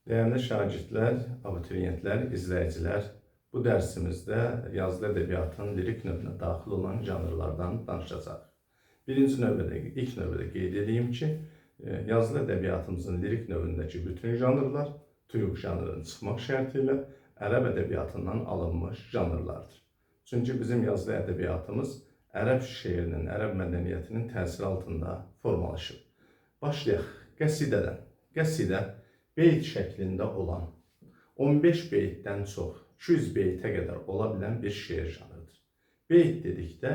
Değerli şagirdlər, abituriyentlər, izləyicilər, bu dərsimizdə yazılı ədəbiyyatın lirik növünə daxil olan janrlardan danışacağıq. İlk növbədə qeyd edeyim ki, yazılı ədəbiyyatımızın lirik növündəki bütün janrlar tuyuq janrının çıxmaq şərti ilə ərəb ədəbiyyatından alınmış janrlardır. Çünki bizim yazılı ədəbiyyatımız ərəb şeirinin, ərəb mədəniyyətinin təsiri altında formalaşıb. Başlayaq qəsidədən. Qəsidə beyt şəklində olan 15 beytdən çox 200 beytə qədər ola bilən bir şeir janrıdır. Beyt dedikdə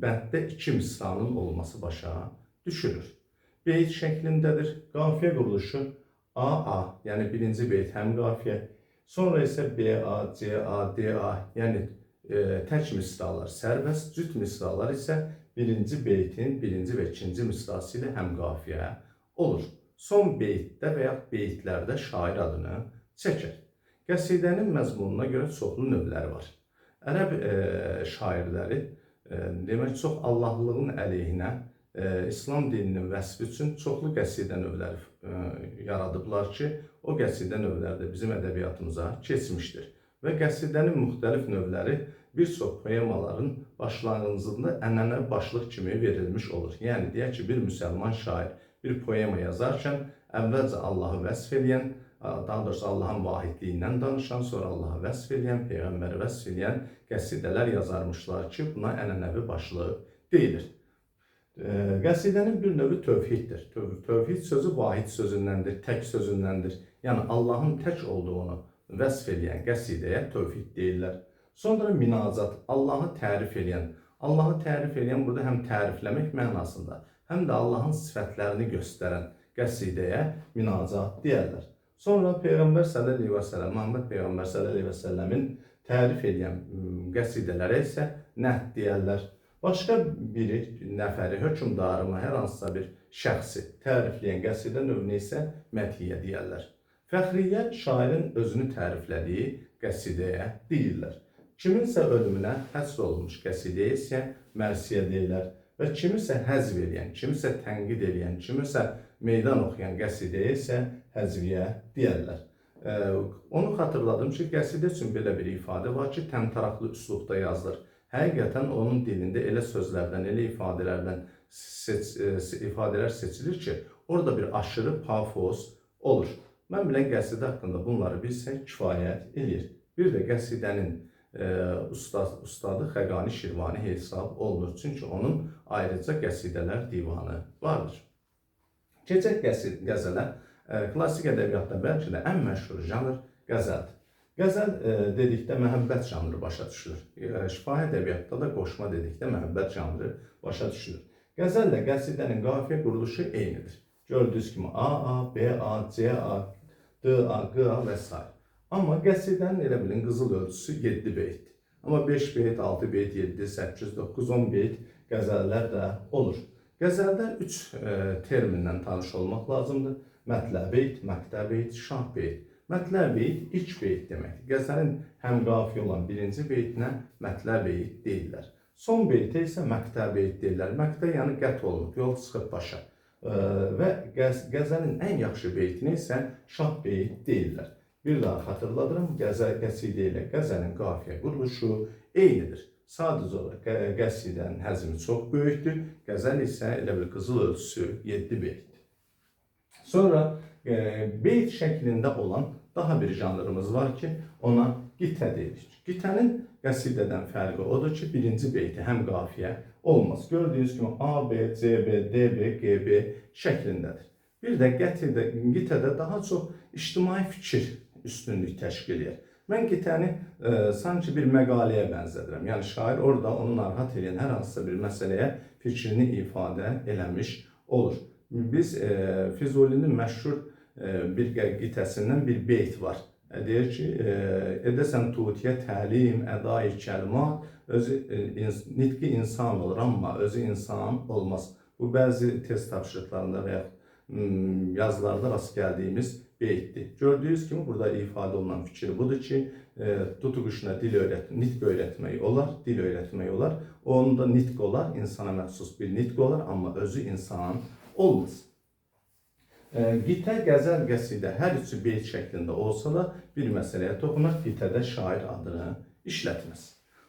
bənddə iki misranın olması başa düşülür. Beyt şəklindədir. Qafiyə quruluşu A-A, yəni birinci beyt həm qafiyə, sonra isə B-A, C-A, D-A, yəni tək misralar sərbəst, cüt misralar isə birinci beytin birinci və ikinci misrası ilə həm qafiyə olur. Son beytdə və yaxud beytlərdə şair adını çəkir. Qəsidənin məzmununa görə çoxlu növləri var. Ərəb şairləri demək çox Allahlığın əleyhinə İslam dininin vəsfi üçün çoxlu qəsidə növləri yaradıblar ki, o qəsidə növləri də bizim ədəbiyyatımıza keçmişdir. Və qəsidənin müxtəlif növləri bir çox poemaların başlanğıcında ənənəvi başlıq kimi verilmiş olur. Yəni, deyək ki, bir müsəlman şair bir poema yazarkən əvvəlcə Allahı vəsf edən, daha doğrusu Allahın vahidliyindən danışan, sonra Allahı vəsf edən, Peyğəmbəri vəsf edən qəsidələr yazarmışlar ki, buna ənənəvi başlıq deyilir. Qəsidənin bir növü tövhiddir. Tövhid sözü vahid sözündəndir, tək sözündəndir. Yəni Allahın tək olduğunu vəsf edən qəsidəyə tövhid deyirlər. Sonra minacat, Allahı tərif edən. Allahı tərif edən burada həm tərifləmək mənasında, həm də Allahın sifətlərini göstərən qəsidəyə minacat deyərlər. Sonra Peyğəmbər sallallahu əleyhi və səlləm, Muhammed Peyğəmbər sallallahu əleyhi və səlləmin tərif edən qəsidələrə isə nəhd deyərlər. Başqa biri, nəfəri, hökmdarımı, hər hansısa bir şəxsi tərifləyən qəsidə növünə isə mədhiyyə deyərlər. Fəxriyyə şairin özünü təriflədiyi qəsidəyə deyirlər. Kiminsə ölümünə həsr olunmuş qəsidəyə isə mərsiyə deyirlər. Və kimisə həzv edən, kimisə tənqid edən, kimisə meydan oxuyan qəsidəyə isə həzviyyə deyərlər. Onu xatırladım ki, qəsidə üçün belə bir ifadə var ki, təmtəraqlı üslubda yazılır. Həqiqətən onun dilində elə sözlərdən, elə ifadələr seçilir ki, orada bir aşırı pafos olur. Mən bilən qəsidə haqqında bunları bilsək kifayət edir. Bir də qəsidənin ustadı Xəqani Şirvani hesab olunur. Çünki onun ayrıca qəsidələr divanı vardır. Keçək qəzələ. Klassik ədəbiyyatda bəlkə də ən məşhur janr qəzəldir. Qəzəl dedikdə məhəbbət janrı başa düşülür. Şifahi ədəbiyyatda da qoşma dedikdə məhəbbət janrı başa düşülür. Qəzəllə qəsidənin qafiyə quruluşu eynidir. Gördüyünüz kimi A-A, B-A, C-A, D-A, Q-A və s. Amma qəsidənin elə bilin qızıl ölçüsü 7 beytdir. Amma 5 beyt, 6 beyt, 7, 8, 9, 10 beyt qəzəllər də olur. Qəzəldə 3 termindən tanış olmaq lazımdır. Mətlə beyt, məqtə beyt, şah beyt. Mətlə beyt ilk beyt deməkdir. Qəzəlin həm qafiyə olan birinci beytinə mətlə beyt deyirlər. Son beytə isə məqtə beyt deyirlər. Məqtə yəni qət olunub, yol çıxıb başa. Və qəzəlin ən yaxşı beytinə isə şah beyt deyirlər. Bir daha xatırladıram, qəsidə ilə qəzəlin qafiyə quruluşu eynidir. Sadəcə olaraq qəsidənin həzmi çox böyükdür, qəzəl isə elə bir qızıl ölçüsü 7 beytdir. Sonra beyt şəklində olan daha bir janrımız var ki, ona qitə deyilir. Qitənin qəsidədən fərqi odur ki, birinci beyti həm qafiyə olmaz. Gördüyünüz kimi A, B, C, B, D, B, G, B şəklindədir. Bir də qitədə daha çox ictimai fikir üstünlük təşkil edir. Mən qitəni sanki bir məqaləyə bənzədirəm. Yəni şair orada onu narahat edən hər hansısa bir məsələyə fikrini ifadə eləmiş olur. Biz Füzulinin məşhur bir qitəsindən bir beyt var. Deyir ki, edəsən tutiyə təlim, əda-i kəlmat, özü nitqi insan olur, amma özü insan olmaz. Bu bəzi test tapşırıqlarında və yaxud yazılarda rast gəldiyimiz beytdir. Gördüyünüz kimi burada ifadə olunan fikir budur ki, tutuquşuna nitq öyrətmək olar, dil öyrətmək olar. Onun da nitq olar, insana məxsus bir nitq olar, amma özü insan olmaz. Qitə, qəzəl, qəsidə hər üçü beyt şəklində olsa da bir məsələyə toxunaq, qitədə şair adını işlətməz.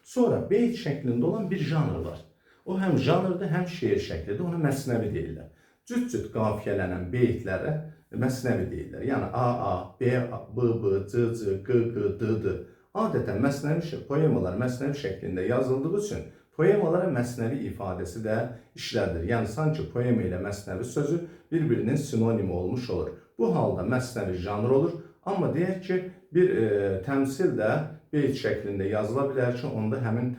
Sonra beyt şəklində olan bir janr var. O həm janrdır, həm şeir şəklidir, ona məsnəvi deyirlər. Cüt-cüt qafiyələnən beytlərə məsnəvi deyirlər. Yəni A, B, B, C, C, Q, Q, D. Adətən məsnəvi poemalar məsnəvi şəklində yazıldığı üçün poemalara məsnəvi ifadəsi də işlədir. Yəni sanki poema ilə məsnəvi sözü bir-birinin sinonimi olmuş olur. Bu halda məsnəvi janr olur. Amma deyək ki, bir təmsil də beyt şəklində yazıla bilər ki, onda həmin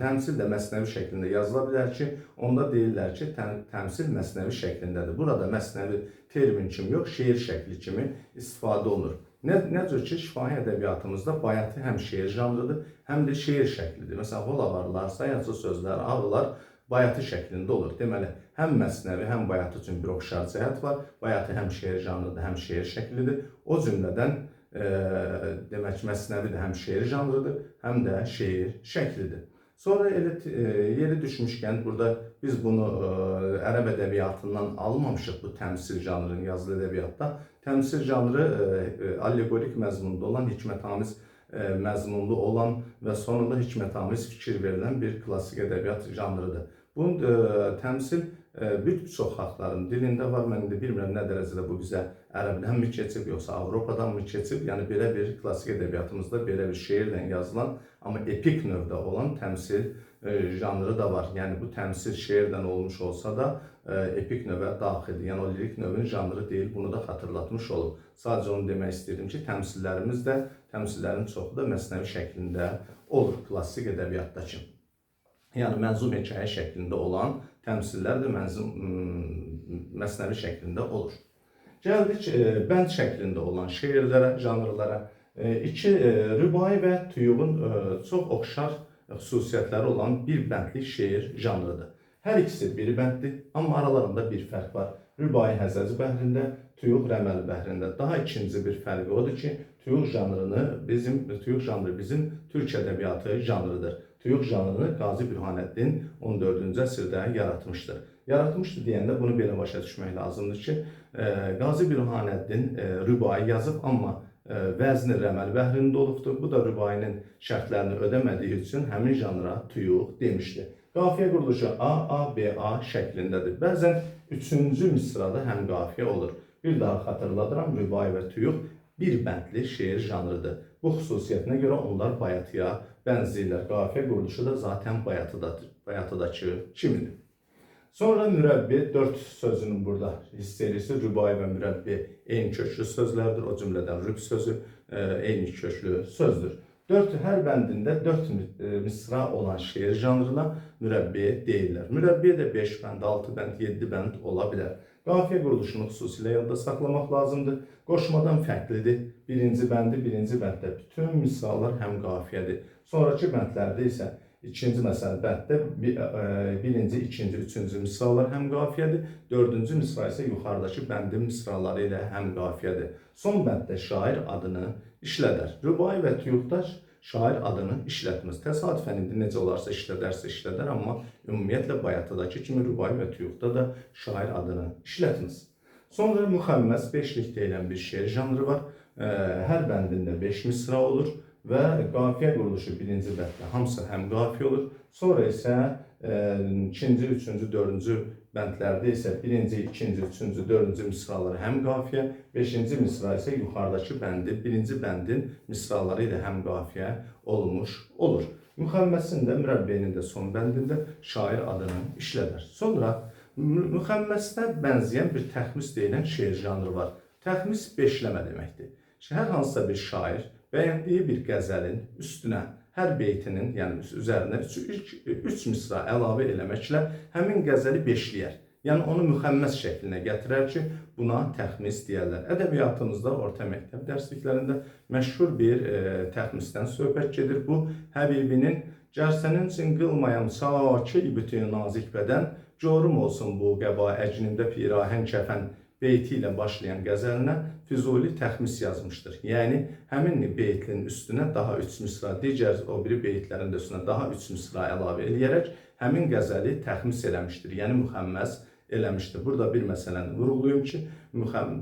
təmsil də məsnəvi şəklində yazıla bilər ki, onda deyirlər ki, təmsil məsnəvi şəklindədir. Burada məsnəvi termin kimi yox, şeir şəkli kimi istifadə olunur. Nə cür ki, şifahi ədəbiyyatımızda bayatı həm şeir janrıdır, həm də şeir şəklidir. Məsələn, holavarlar, sayancı sözlər, ağılar bayatı şəklində olur. Deməli, həm məsnəvi, həm bayatı üçün bir oxşar cəhət var. Bayatı həm şeir janrıdır, həm şeir şəklidir. O cümlədən demək, məsnəvi də həm şeir janrıdır, həm də şeir şəklidir. Sonra yeri düşmüşkən, burada biz bunu ərəb ədəbiyyatından almamışıq, bu təmsil janrının yazılı ədəbiyyatda. Təmsil janrı allegorik məzmunda olan, hikmətamiz məzmunlu olan və sonunda hikmətamiz fikir verilən bir klassik ədəbiyyat janrıdır. Bu təmsil bir çox xalqların dilində var. Mən indi bilmirəm nə dərəcədə bu bizə ərəbdən mi keçib, yoxsa Avropadan mı keçib. Yəni belə bir klassik ədəbiyyatımızda belə bir şeirlə yazılan, amma epik növdə olan təmsil janrı da var. Yəni bu təmsil şeirdən olmuş olsa da epik növə daxildir. Yəni o lirik növün janrı deyil, bunu da xatırlatmış olub. Sadəcə onu demək istəyirəm ki, təmsillərimiz də, təmsillərin çoxu da məsnəvi şəklində olur klassik ədəbiyyatdakı. Yəni mənzum hekayə şəklində olan təmsillər də məsnəvi şəklində olur. Gəldik bənd şəklində olan şeirlərə, janrlara. Rübai və tuyuğun çox oxşar xüsusiyyətləri olan bir bəndlik şeir janrıdır. Hər ikisi bir bənddir, amma aralarında bir fərq var. Rübai Həzəc bəhrində, tuyuq Rəməl bəhrində. Daha ikinci bir fərqi odur ki, tuyuq janrı bizim türk ədəbiyyatı janrıdır. Tuyuq janrını Qazi Bürhanəddin 14-cü əsrdə yaratmışdır. Yaratmışdır deyəndə bunu belə başa düşmək lazımdır ki, Qazi Bürhanəddin rübai yazıb, amma vəzni Rəməl bəhrində olubdur. Bu da rübainin şərtlərini ödəmədiyi üçün həmin janra tuyuq demişdir. Qafiyə quruluşu A, B, A şəklindədir. Bəzən üçüncü misrada həm qafiyə olur. Bir daha xatırladıram, rübai və tuyuq bir bəndli şeir janrıdır. Bu xüsusiyyətinə görə onlar bayatıya bənzəyirlər. Qafiyə quruluşu da zaten bayatıdakı kimidir. Sonra mürəbbi, 4 sözünün burada hisserisi, rübai və mürəbbi eyni köklü sözlərdir. O cümlədən rüb sözü eyni köklü sözdür. Hər bəndində 4 misra olan şeir janrına mürəbbi deyirlər. Mürəbbiyə də 5 bənd, 6 bənd, 7 bənd ola bilər. Qafiyə quruluşunu xüsusilə yadda saxlamaq lazımdır. Qoşmadan fərqlidir. Birinci bənddə bütün misralar həm qafiyədir. Sonraki bəndlərdə isə ikinci bənddə birinci, ikinci, üçüncü misralar həm qafiyədir. Dördüncü misra isə yuxarıdakı bəndin misraları ilə həm qafiyədir. Son bənddə şair adını işlədər. Rübai və tuyuqda şair adını işlətməz. Təsadüfən indi necə olarsa işlədər, amma ümumiyyətlə bayatıdakı kimi rübai və tuyuqda da şair adını işlətməz. Sonra müxəmməs, 5lik deyilən bir şeir janrı var. Hər bəndində 5 misra olur və qafiyə quruluşu birinci bənddə hamısı həm qafiyə olur. Sonra isə ikinci, üçüncü, dördüncü bəndlərdə isə birinci, ikinci, üçüncü, dördüncü misraları həm qafiyə, beşinci misra isə yuxarıdakı birinci bəndin misraları ilə həm qafiyə olmuş olur. Müxəmməsin də, mürəbbiyinin də son bəndində şair adını işlədər. Sonra müxəmməsdə bənzəyən bir təxmis deyilən şeir janrı var. Təxmis beşləmə deməkdir. Hər hansısa bir şair bəyəndiyi bir qəzəlin üstünə hər beytinin, yəni üzərinə 3 misra əlavə eləməklə həmin qəzəli beşləyər. Yəni onu müxəmməs şəklinə gətirər ki, buna təxmis deyərlər. Ədəbiyyatımızda orta məktəb dərsliklərində məşhur bir təxmisdən söhbət gedir. Bu, Həbibinin "Gərsənin üçün qılmayam saki bütün nazik bədən, corum olsun bu qəba əcnimdə pirahən kəfən" beyti ilə başlayan qəzəlinə Füzuli təxmis yazmışdır. Yəni, həmin beytin üstünə daha 3 misra, digər o biri beytlərin də üstünə daha 3 misra əlavə eləyərək həmin qəzəli təxmis eləmişdir. Yəni, müxəmməs eləmişdir. Burada bir məsələni vurğulayım ki,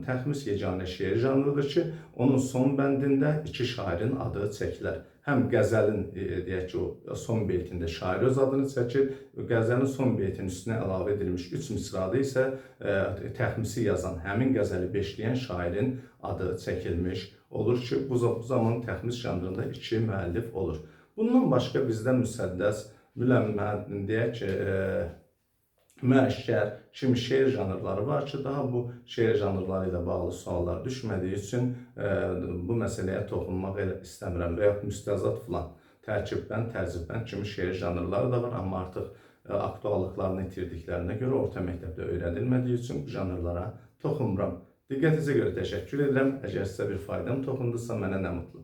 təxmis yeganə şeir janrıdır ki, onun son bəndində iki şairin adı çəkilir. Həm qəzəlin, deyək ki, o son beytində şair öz adını çəkir, qəzəlin son beytinin üstünə əlavə edilmiş 3 misrada isə təxmisi yazan, həmin qəzəli beşləyən şairin adı çəkilmiş olur ki, bu zaman təxmis janrında iki müəllif olur. Bundan başqa bizdə müsəddəs, deyək ki, müəşşər kimi şeir janrları var ki, daha bu şeir janrları ilə bağlı suallar düşmədiyi üçün bu məsələyə toxunmaq istəmirəm və yaxud müstəzad filan, tərkibbənd, tərcibbənd kimi şeir janrları da var, amma artıq aktuallıqlarını itirdiklərinə görə orta məktəbdə öyrədilmədiyi üçün bu janrlara toxunmuram. Diqqətinizə görə təşəkkür edirəm. Əgər sizə bir faydam toxunduysa, mənə nə mutlu.